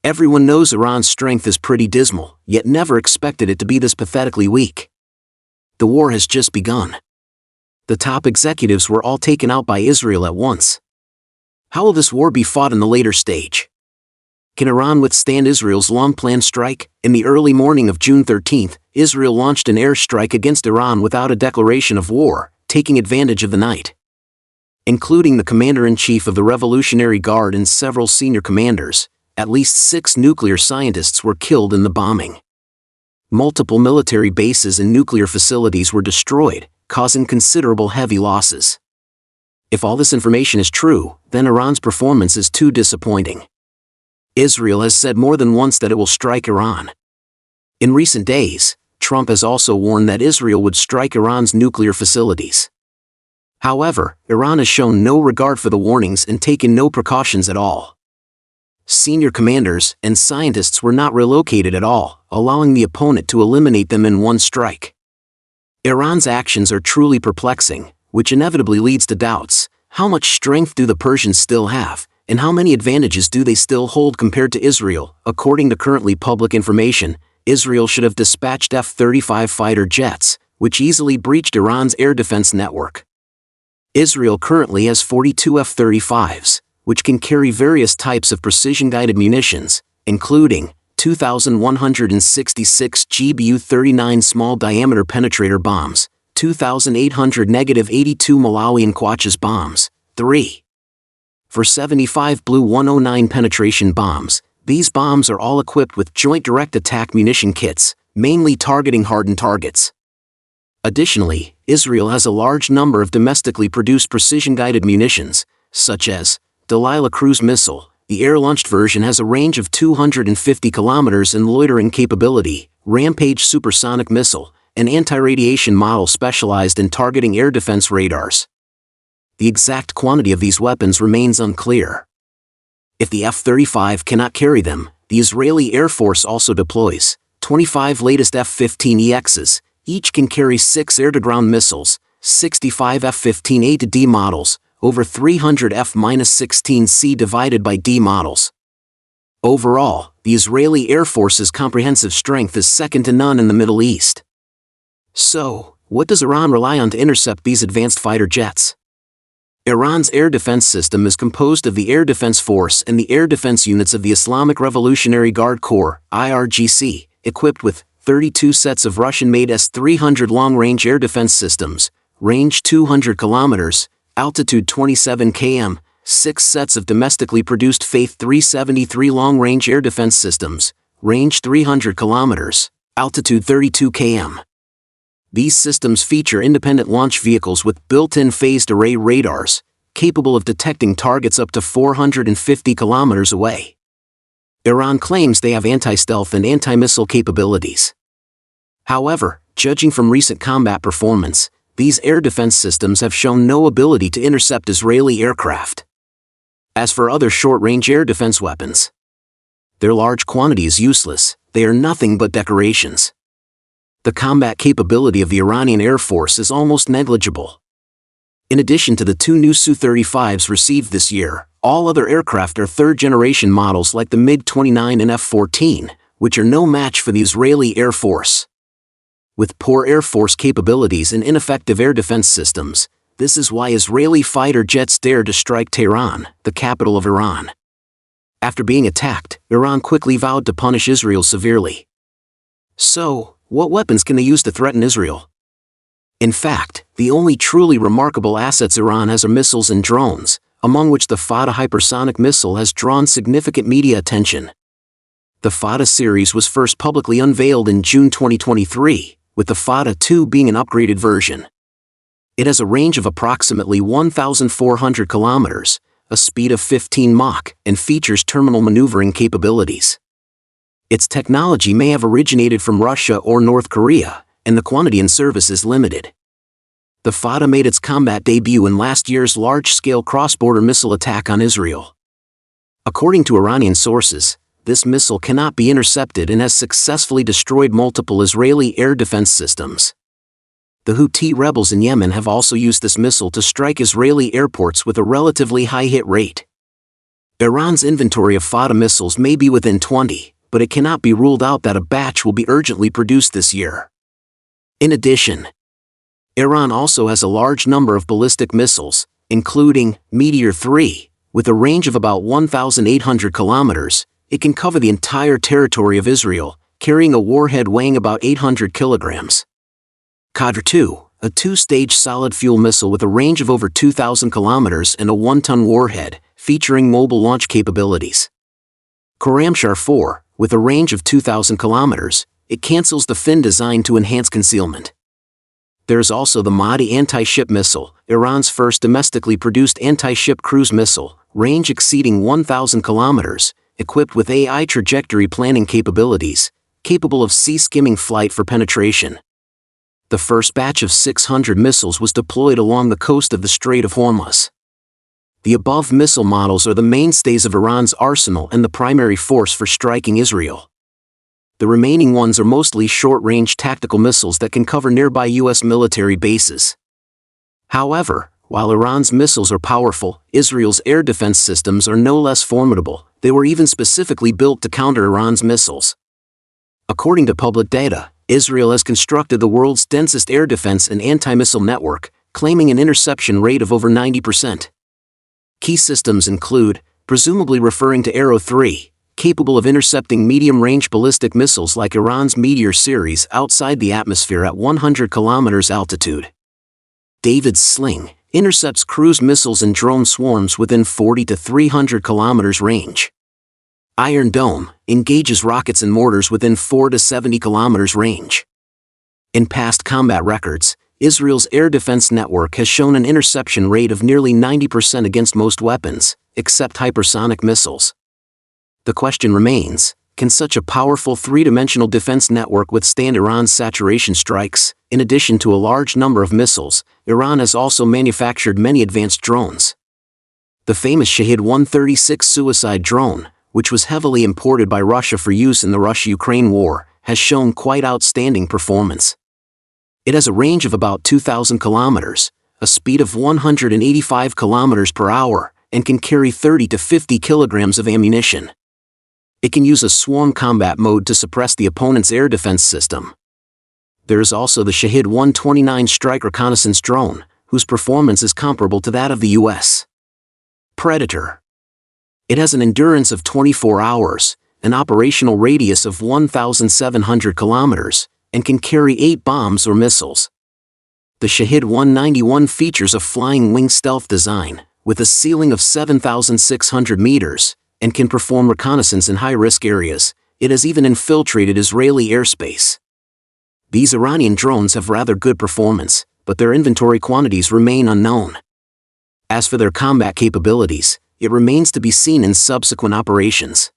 Everyone knows Iran's strength is pretty dismal, yet never expected it to be this pathetically weak. The war has just begun. The top executives were all taken out by Israel at once. How will this war be fought in the later stage? Can Iran withstand Israel's long-planned strike? In the early morning of June 13, Israel launched an airstrike against Iran without a declaration of war, taking advantage of the night. Including the commander-in-chief of the Revolutionary Guard and several senior commanders, at least 6 nuclear scientists were killed in the bombing. Multiple military bases and nuclear facilities were destroyed, causing considerable heavy losses. If all this information is true, then Iran's performance is too disappointing. Israel has said more than once that it will strike Iran. In recent days, Trump has also warned that Israel would strike Iran's nuclear facilities. However, Iran has shown no regard for the warnings and taken no precautions at all. Senior commanders and scientists were not relocated at all, allowing the opponent to eliminate them in one strike. Iran's actions are truly perplexing, which inevitably leads to doubts. How much strength do the Persians still have, and how many advantages do they still hold compared to Israel? According to currently public information, Israel should have dispatched F-35 fighter jets, which easily breached Iran's air defense network. Israel currently has 42 F-35s, which can carry various types of precision-guided munitions, including 2,166 GBU-39 small-diameter penetrator bombs, 2,800-82 Malawian Quachas bombs, 3 for 75 Blue 109 penetration bombs. These bombs are all equipped with joint direct attack munition kits, mainly targeting hardened targets. Additionally, Israel has a large number of domestically produced precision-guided munitions, such as Delilah cruise missile. The air-launched version has a range of 250 kilometers and loitering capability, Rampage supersonic missile, an anti-radiation model specialized in targeting air defense radars. The exact quantity of these weapons remains unclear. If the F-35 cannot carry them, the Israeli Air Force also deploys 25 latest F-15EXs. Each can carry 6 air-to-ground missiles, 65 F-15A-D models, over 300 F-16C divided by D models. Overall, the Israeli Air Force's comprehensive strength is second to none in the Middle East. So, what does Iran rely on to intercept these advanced fighter jets? Iran's air defense system is composed of the Air Defense Force and the air defense units of the Islamic Revolutionary Guard Corps, IRGC, equipped with 32 sets of Russian-made S-300 long-range air defense systems, range 200 kilometers, altitude 27 km, 6 sets of domestically produced Faith 373 long-range air defense systems, range 300 kilometers, altitude 32 km. These systems feature independent launch vehicles with built-in phased array radars, capable of detecting targets up to 450 kilometers away. Iran claims they have anti-stealth and anti-missile capabilities. However, judging from recent combat performance, these air defense systems have shown no ability to intercept Israeli aircraft. As for other short-range air defense weapons, their large quantity is useless. They are nothing but decorations. The combat capability of the Iranian Air Force is almost negligible. In addition to the 2 new Su-35s received this year, all other aircraft are third-generation models like the MiG-29 and F-14, which are no match for the Israeli Air Force. With poor Air Force capabilities and ineffective air defense systems, this is why Israeli fighter jets dare to strike Tehran, the capital of Iran. After being attacked, Iran quickly vowed to punish Israel severely. So, what weapons can they use to threaten Israel? In fact, the only truly remarkable assets Iran has are missiles and drones, among which the Fata hypersonic missile has drawn significant media attention. The Fata series was first publicly unveiled in June 2023, with the Fata 2 being an upgraded version. It has a range of approximately 1,400 kilometers, a speed of 15 Mach, and features terminal maneuvering capabilities. Its technology may have originated from Russia or North Korea, and the quantity in service is limited. The Fata made its combat debut in last year's large-scale cross-border missile attack on Israel. According to Iranian sources, this missile cannot be intercepted and has successfully destroyed multiple Israeli air defense systems. The Houthi rebels in Yemen have also used this missile to strike Israeli airports with a relatively high hit rate. Iran's inventory of Fata missiles may be within 20, but it cannot be ruled out that a batch will be urgently produced this year. In addition, Iran also has a large number of ballistic missiles, including Meteor 3, with a range of about 1,800 kilometers. It can cover the entire territory of Israel, carrying a warhead weighing about 800 kilograms. Qadr 2, a two-stage solid-fuel missile with a range of over 2,000 kilometers and a 1-ton warhead, featuring mobile launch capabilities. Khorramshahr 4, with a range of 2,000 kilometers, it cancels the fin design to enhance concealment. There's also the Mahdi anti-ship missile, Iran's first domestically produced anti-ship cruise missile, range exceeding 1,000 kilometers, equipped with AI trajectory planning capabilities, capable of sea-skimming flight for penetration. The first batch of 600 missiles was deployed along the coast of the Strait of Hormuz. The above missile models are the mainstays of Iran's arsenal and the primary force for striking Israel. The remaining ones are mostly short-range tactical missiles that can cover nearby U.S. military bases. However, while Iran's missiles are powerful, Israel's air defense systems are no less formidable. They were even specifically built to counter Iran's missiles. According to public data, Israel has constructed the world's densest air defense and anti-missile network, claiming an interception rate of over 90%. Key systems include, presumably referring to Arrow 3, capable of intercepting medium-range ballistic missiles like Iran's Meteor series outside the atmosphere at 100 kilometers altitude. David's Sling intercepts cruise missiles and drone swarms within 40 to 300 kilometers range. Iron Dome engages rockets and mortars within 4 to 70 kilometers range. In past combat records, Israel's air defense network has shown an interception rate of nearly 90% against most weapons, except hypersonic missiles. The question remains, can such a powerful three-dimensional defense network withstand Iran's saturation strikes? In addition to a large number of missiles, Iran has also manufactured many advanced drones. The famous Shahed 136 suicide drone, which was heavily imported by Russia for use in the Russia-Ukraine war, has shown quite outstanding performance. It has a range of about 2,000 kilometers, a speed of 185 kilometers per hour, and can carry 30 to 50 kilograms of ammunition. It can use a swarm combat mode to suppress the opponent's air defense system. There is also the Shahed 129 strike reconnaissance drone, whose performance is comparable to that of the U.S. Predator. It has an endurance of 24 hours, an operational radius of 1,700 kilometers, and can carry 8 bombs or missiles. The Shahed 191 features a flying wing stealth design, with a ceiling of 7,600 meters, and can perform reconnaissance in high-risk areas. It has even infiltrated Israeli airspace. These Iranian drones have rather good performance, but their inventory quantities remain unknown. As for their combat capabilities, it remains to be seen in subsequent operations.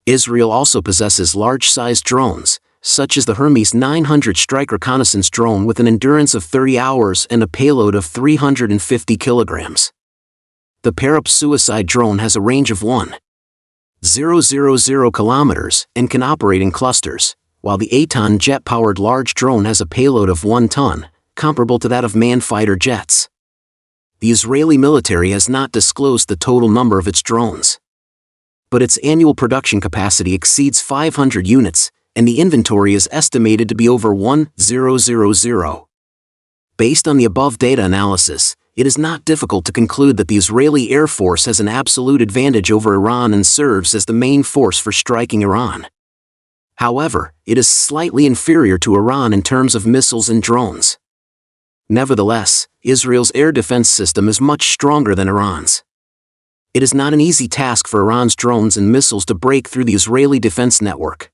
Israel also possesses large-sized drones, such as the Hermes 900 strike reconnaissance drone with an endurance of 30 hours and a payload of 350 kilograms. The Parup suicide drone has a range of 1,000 kilometers and can operate in clusters, while the Aton jet-powered large drone has a payload of 1 ton, comparable to that of manned fighter jets. The Israeli military has not disclosed the total number of its drones, but its annual production capacity exceeds 500 units, and the inventory is estimated to be over 1,000. Based on the above data analysis, it is not difficult to conclude that the Israeli Air Force has an absolute advantage over Iran and serves as the main force for striking Iran. However, it is slightly inferior to Iran in terms of missiles and drones. Nevertheless, Israel's air defense system is much stronger than Iran's. It is not an easy task for Iran's drones and missiles to break through the Israeli defense network.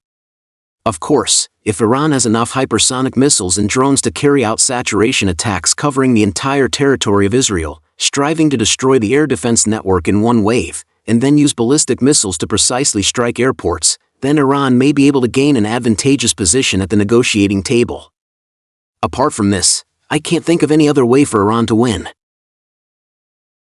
Of course, if Iran has enough hypersonic missiles and drones to carry out saturation attacks covering the entire territory of Israel, striving to destroy the air defense network in one wave, and then use ballistic missiles to precisely strike airports, then Iran may be able to gain an advantageous position at the negotiating table. Apart from this, I can't think of any other way for Iran to win.